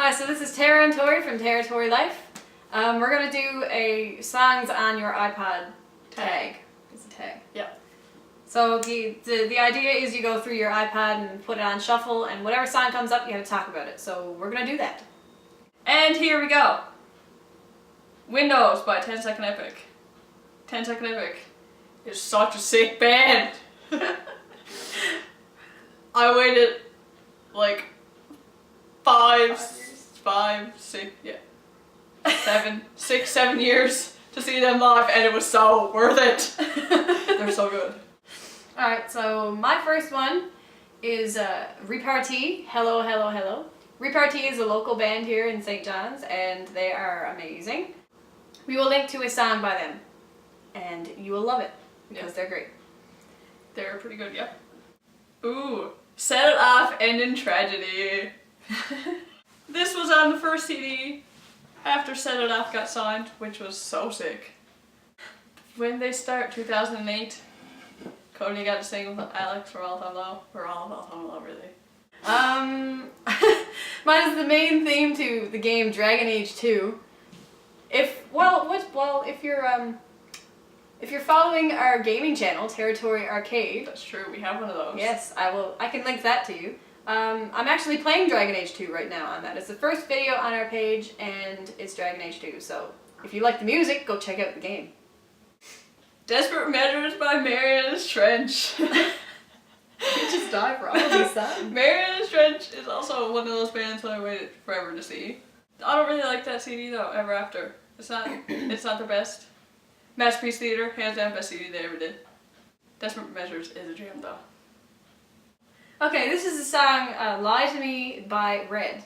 Hi, so this is Tara and Tori from TORI Life. We're going to do a songs on your iPod tag. It's a tag. Yeah. So the idea is you go through your iPod and put it on shuffle, and whatever song comes up, you have to talk about it. So we're going to do that. And here we go. Windows by 10 Second Epic. 10 Second Epic is such a sick band. I waited like 7 years to see them live, and it was so worth it. They're so good. Alright, so my first one is Repartee, Hello, Hello, Hello. Repartee is a local band here in St. John's, and they are amazing. We will link to a song by them, and you will love it, because they're great. They're pretty good, yeah. Ooh, Set It Off, End in Tragedy. This was on the first CD after Set It Off got signed, which was so sick. When they start, 2008, Cody got to sing with Alex from All Time Low. We're all of All Time Low, really. Mine is the main theme to the game Dragon Age 2. If you're following our gaming channel, TORI Arcade. That's true, we have one of those. Yes, I can link that to you. I'm actually playing Dragon Age 2 right now on that. It's the first video on our page, and it's Dragon Age 2, so if you like the music, go check out the game. Desperate Measures by Mariana's Trench. You just die for all of these songs. Mariana's Trench is also one of those bands that I waited forever to see. I don't really like that CD though, Ever After. It's not the best. Masterpiece Theater, hands down best CD they ever did. Desperate Measures is a jam though. Okay, this is the song Lie to Me by Red,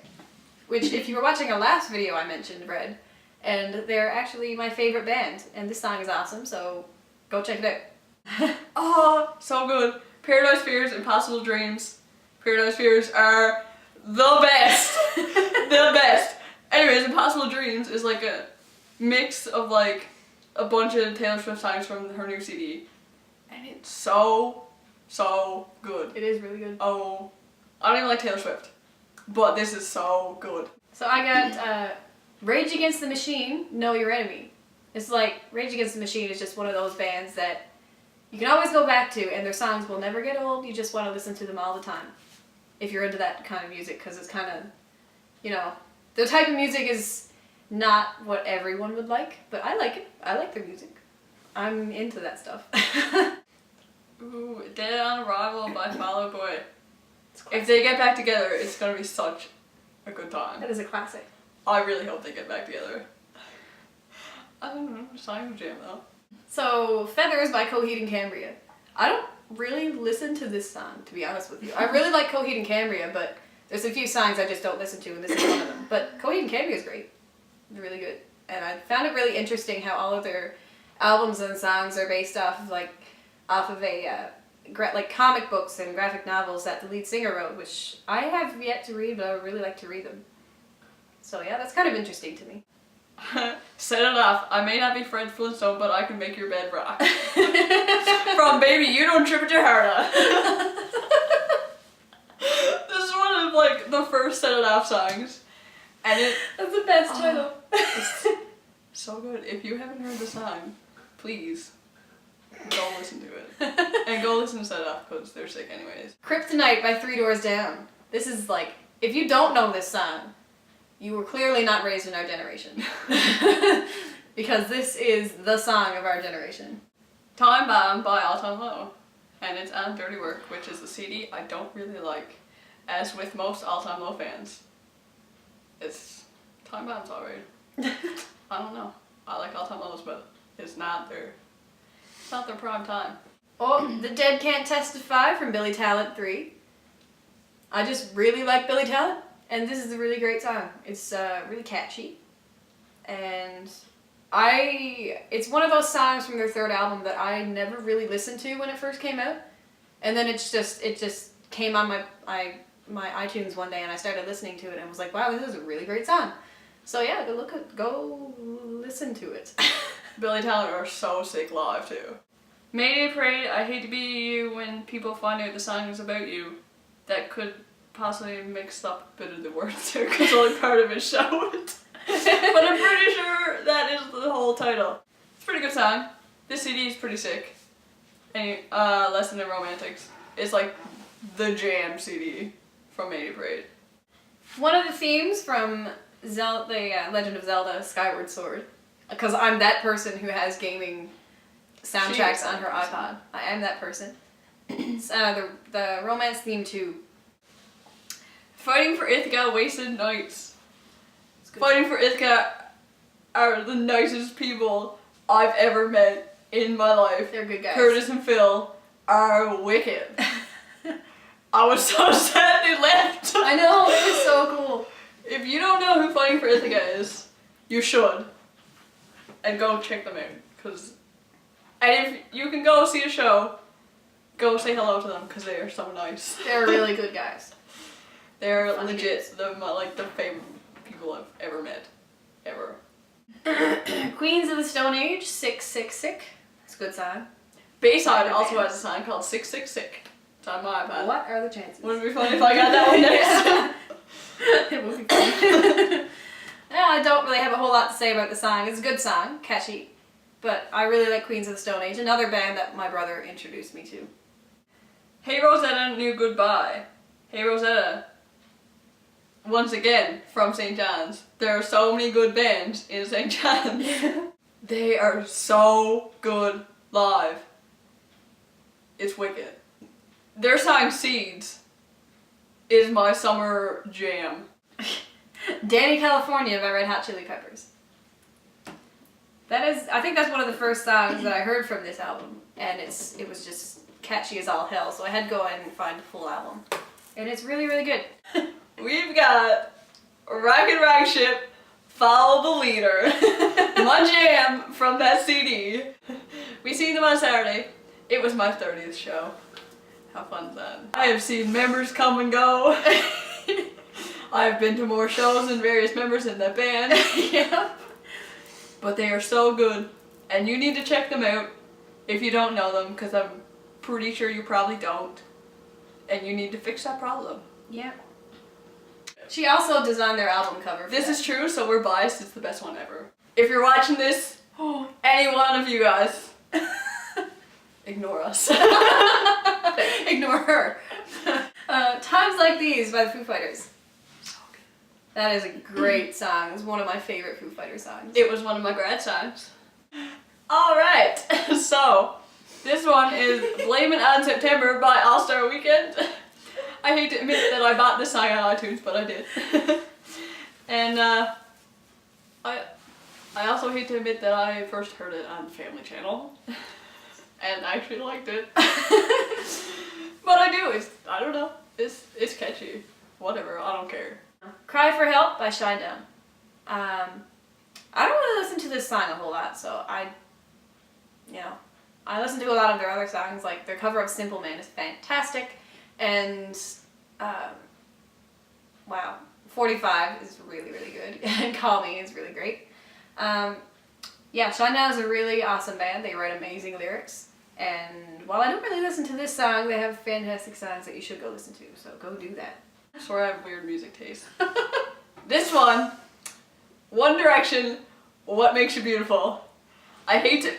which if you were watching our last video I mentioned Red, and they're actually my favorite band, and this song is awesome, so go check it out. Oh, so good. Paradise Fears, Impossible Dreams. Paradise Fears are the best. The best. Anyways, Impossible Dreams is like a mix of like a bunch of Taylor Swift songs from her new CD, and it's so good. It is really good. Oh, I don't even like Taylor Swift, but this is so good. So I got Rage Against the Machine, Know Your Enemy. It's like Rage Against the Machine is just one of those bands that you can always go back to, and their songs will never get old. You just want to listen to them all the time if you're into that kind of music, because it's kind of, you know, the type of music is not what everyone would like, but I like it. I like their music. I'm into that stuff. Ooh, Dead on Arrival by Fall Out Boy. If they get back together, it's gonna be such a good time. That is a classic. I really hope they get back together. I don't know, song of jam though. So, Feathers by Coheed and Cambria. I don't really listen to this song, to be honest with you. I really like Coheed and Cambria, but there's a few songs I just don't listen to, and this is one of them. But Coheed and Cambria is great. They're really good. And I found it really interesting how all of their albums and songs are based off of like comic books and graphic novels that the lead singer wrote, which I have yet to read, but I would really like to read them. So yeah, that's kind of interesting to me. Set It Off. I may not be Fred Flintstone, but I can make your bed rock. From Baby You Don't Trip It Your Heart Out. This is one of like the first Set It Off songs, and That's the best title. It's so good. If you haven't heard the song, please go listen to it. And go listen to Set It Off, because they're sick anyways. Kryptonite by Three Doors Down. This is like, if you don't know this song, you were clearly not raised in our generation. Because this is the song of our generation. Time Bomb by All Time Low. And it's on Dirty Work, which is the CD I don't really like, as with most All Time Low fans. Time Bomb's alright. I don't know. I like All Time Lows, but it's not their prime time. Oh, The Dead Can't Testify from Billy Talent 3. I just really like Billy Talent, and this is a really great song. It's really catchy, and it's one of those songs from their third album that I never really listened to when it first came out, and then it just came on my iTunes one day, and I started listening to it, and I was like, wow, this is a really great song. So yeah, go listen to it. Billy Talent are so sick live too. Mayday Parade, I Hate to Be You, when people find out the song is about you, that could possibly mixed up a bit of the words there because only part of it showed. But I'm pretty sure that is the whole title. It's a pretty good song. This CD is pretty sick. Any Lesson in Romantics. It's like the jam CD from 80 Parade. One of the themes from Zelda, the Legend of Zelda Skyward Sword, because I'm that person who has gaming soundtracks on her iPod. I am that person. The romance theme too. Fighting for Ithaca, Wasted Nights. Fighting for Ithaca are the nicest people I've ever met in my life. They're good guys. Curtis and Phil are wicked. I was so sad they left. I know, it was so cool. If you don't know who Fighting for Ithaca is, you should. And go check them out. And if you can go see a show, go say hello to them because they are so nice. They're really good guys. They're Funny legit the favorite people I've ever met. Ever. Queens of the Stone Age, Sick, Sick, Sick. It's a good song. Bayside also has a song called Sick, Sick, Sick. It's on my iPad. What are the chances? Wouldn't it be funny if I got that one next? It would be fun. Yeah, I don't really have a whole lot to say about the song. It's a good song, catchy. But I really like Queens of the Stone Age, another band that my brother introduced me to. Hey Rosetta knew goodbye. Hey Rosetta. Once again, from St. John's. There are so many good bands in St. John's. They are so good live. It's wicked. Their song Seeds is my summer jam. Danny California by Red Hot Chili Peppers. I think that's one of the first songs that I heard from this album, and it was just catchy as all hell, so I had to go in and find the full album. And it's really, really good. We've got Rack and Rag Ship, Follow the Leader, my jam from that CD. We seen them on Saturday. It was my 30th show. How fun is that? I have seen members come and go. I've been to more shows than various members in that band. Yeah. But they are so good. And you need to check them out if you don't know them, because I'm pretty sure you probably don't. And you need to fix that problem. Yeah. She also designed their album cover. This is true, so we're biased. It's the best one ever. If you're watching this, any one of you guys, ignore us. Ignore her. Times Like These by the Foo Fighters. So good. That is a great song. It's one of my favorite Foo Fighters songs. It was one of my grad songs. Alright, so this one is Blame It on September by All Star Weekend. I hate to admit that I bought this song on iTunes, but I did. And I also hate to admit that I first heard it on the Family Channel. And I actually liked it. But I do, I don't know, it's catchy. Whatever, I don't care. Cry for Help by Shinedown. I don't really listen to this song a whole lot, so I listen to a lot of their other songs, like their cover of Simple Man is fantastic, and wow, 45 is really, really good, and Call Me is really great. Yeah, Shinedown is a really awesome band. They write amazing lyrics, and while I don't really listen to this song, they have fantastic songs that you should go listen to, so go do that. I swear I have weird music taste. This one, One Direction, What Makes You Beautiful. I hate to...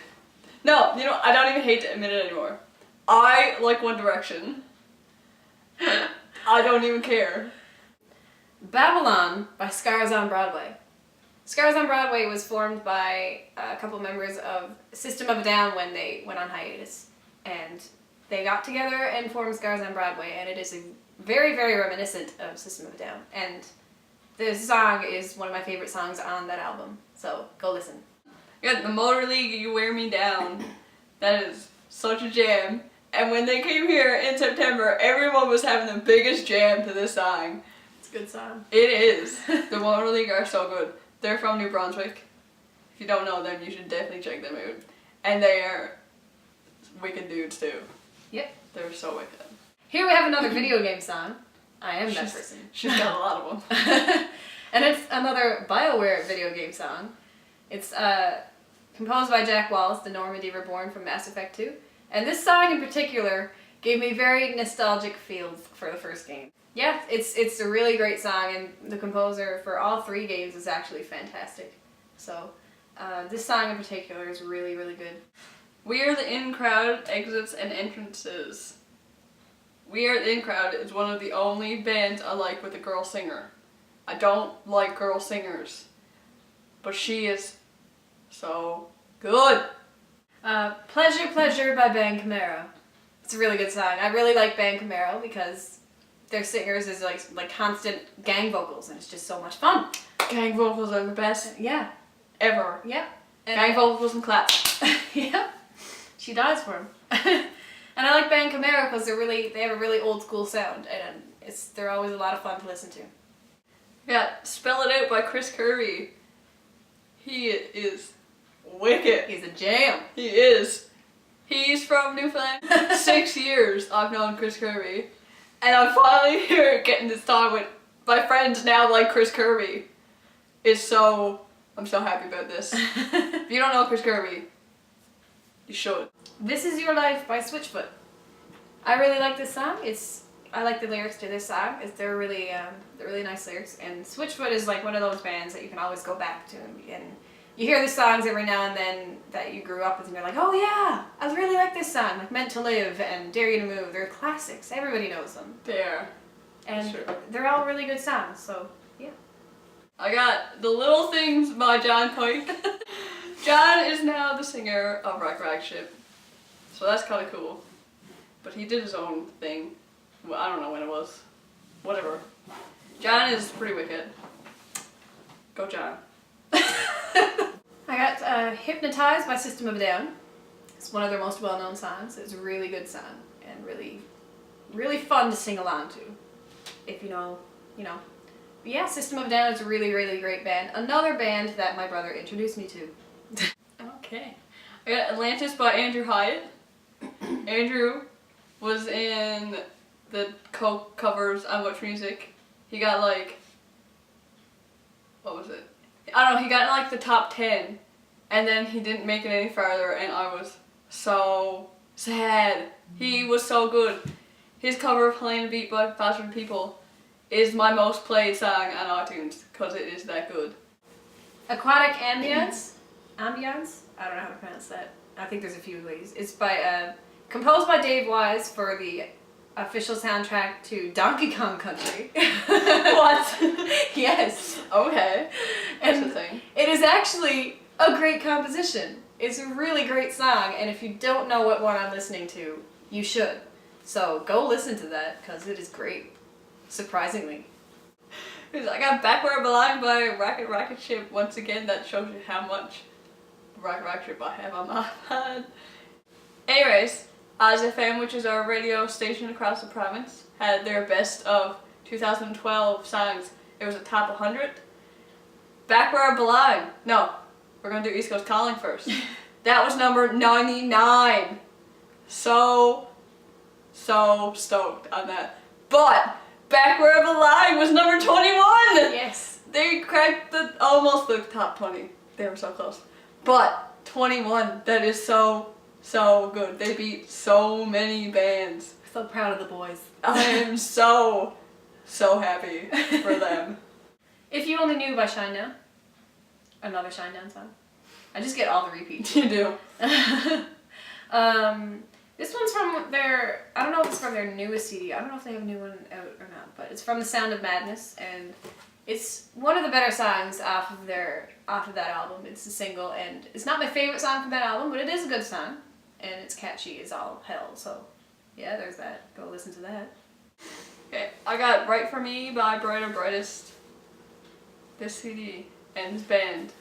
No, you know, I don't even hate to admit it anymore. I like One Direction. I don't even care. Babylon by Scars on Broadway. Scars on Broadway was formed by a couple members of System of a Down when they went on hiatus. And they got together and formed Scars on Broadway, and it is very, very reminiscent of System of a Down. And this song is one of my favorite songs on that album, so go listen. Yeah, the Motor League, You Wear Me Down. That is such a jam. And when they came here in September, everyone was having the biggest jam to this song. It's a good song. It is. The Motor League are so good. They're from New Brunswick. If you don't know them, you should definitely check them out. And they are wicked dudes too. Yep. They're so wicked. Here we have another video game song. I am that person. She's got a lot of them. And it's another BioWare video game song. It's composed by Jack Wallace, the Normandy Reborn from Mass Effect 2. And this song in particular gave me very nostalgic feels for the first game. Yeah, it's a really great song, and the composer for all 3 games is actually fantastic. So, this song in particular is really, really good. We Are the In Crowd exits and entrances. We Are the In Crowd is one of the only bands I like with a girl singer. I don't like girl singers, but she is so good. Pleasure, Pleasure by Band Camaro. It's a really good song. I really like Band Camaro because their singers is like constant gang vocals, and it's just so much fun. Gang vocals are the best Yeah. ever. Yeah. Gang vocals and claps. Yeah. She dies for him. And I like Band Camaro because they have a really old school sound, and they're always a lot of fun to listen to. Yeah, Spell It Out by Chris Kirby. He is wicked. He's a jam. He is. He's from Newfoundland. 6 years I've known Chris Kirby. And I'm finally here getting to talk with my friends now like Chris Kirby. I'm so happy about this. If you don't know Chris Kirby, you should. This Is Your Life by Switchfoot. I really like this song. I like the lyrics to this song. They're really nice lyrics. And Switchfoot is like one of those bands that you can always go back to, and you hear the songs every now and then that you grew up with, and you're like, oh yeah, I really like this song, like Meant to Live and Dare You to Move. They're classics. Everybody knows them. They are. And Sure. they're all really good songs. So yeah. I got The Little Things by John Pike. John is now the singer of Rock Rock Ship. So that's kind of cool. But he did his own thing. Well, I don't know when it was. Whatever. John is pretty wicked. Go John. I got Hypnotized by System of a Down. It's one of their most well-known songs. It's a really good song and really, really fun to sing along to. If you know, you know. But yeah, System of a Down is a really, really great band. Another band that my brother introduced me to. Okay. I got Atlantis by Andrew Hyatt. Andrew was in the covers on Much Music. He got like, what was it? I don't know, he got in like the top 10, and then he didn't make it any farther, and I was so sad. He was so good. His cover of Playing the Beat by Faster Than People is my most played song on iTunes because it is that good. Aquatic Ambience? Ambience? I don't know how to pronounce that. I think there's a few ways. It's by composed by Dave Wise for the official soundtrack to Donkey Kong Country. What? Yes. Okay. And That's the thing. it is actually a great composition. It's a really great song, and if you don't know what one I'm listening to, you should. So go listen to that, because it is great. Surprisingly. I got Back Where I Belong by Rocket Ship. Once again, that shows you how much Rocket Ship I have on my iPod. Anyways, Oz FM, which is our radio station across the province, had their best of 2012 songs. It was a top 100. Back Where I Belong. No, we're going to do East Coast Calling first. That was number 99. So stoked on that. But Back Where I Belong was number 21. Yes. They cracked almost the top 20. They were so close. But 21, that is so good. They beat so many bands. So proud of the boys. I am so happy for them. If You Only Knew by Shinedown. Another Shinedown song. I just get all the repeats. You do. This one's from their, I don't know if it's from their newest CD. I don't know if they have a new one out or not, but it's from The Sound of Madness, and it's one of the better songs off of that album. It's a single, and it's not my favorite song from that album, but it is a good song, and it's catchy as all hell. So yeah, there's that. Go listen to that. Okay, I got Right For Me by Brighter Brightest. This CD and this band,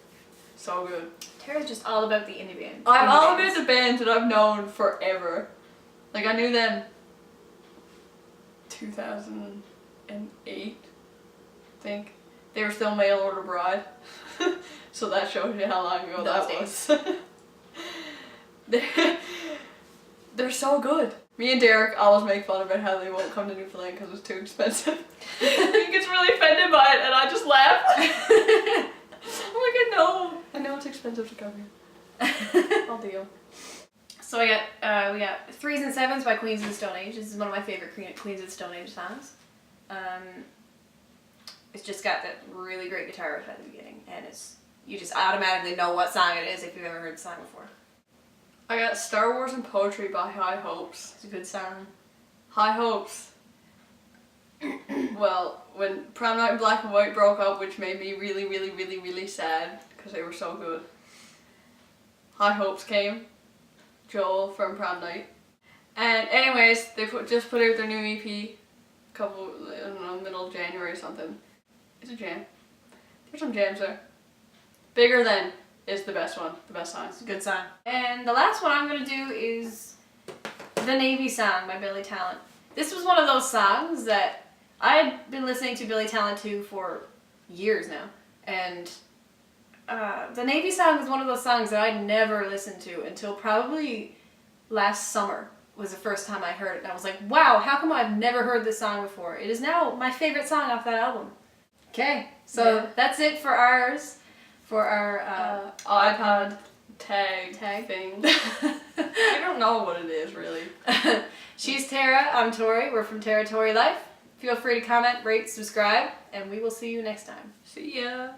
so good. Tara's just all about the indie band. I'm all about the bands that I've known forever. Like, I knew them 2008, I think. They were still Mail Order Bride. So that shows you how long ago that was. They're so good. Me and Derek always make fun about how they won't come to Newfoundland because it's too expensive. He gets really offended by it, and I just laugh. I'm like, I know it's expensive to come here. I'll deal. So we got 3s and 7s by Queens of the Stone Age. This is one of my favorite Queens of the Stone Age songs. It's just got that really great guitar riff at the beginning, and you just automatically know what song it is if you've ever heard the song before. I got Star Wars and Poetry by High Hopes. It's a good song. High Hopes. Well, when Prom Night and Black and White broke up, which made me really, really, really, really sad because they were so good. High Hopes came. Joel from Prom Night. And anyways, they just put out their new EP I don't know, middle of January or something. It's a jam. There's some jams there. Bigger Than is the best one, the best song. It's a good song. And the last one I'm going to do is The Navy Song by Billy Talent. This was one of those songs that I had been listening to Billy Talent to for years now. And The Navy Song is one of those songs that I'd never listened to until probably last summer was the first time I heard it. And I was like, wow, how come I've never heard this song before? It is now my favorite song off that album. Okay, so that's it for ours. For our iPod tag thing. I don't know what it is, really. She's Tara, I'm Tori. We're from TORI Life. Feel free to comment, rate, subscribe, and we will see you next time. See ya.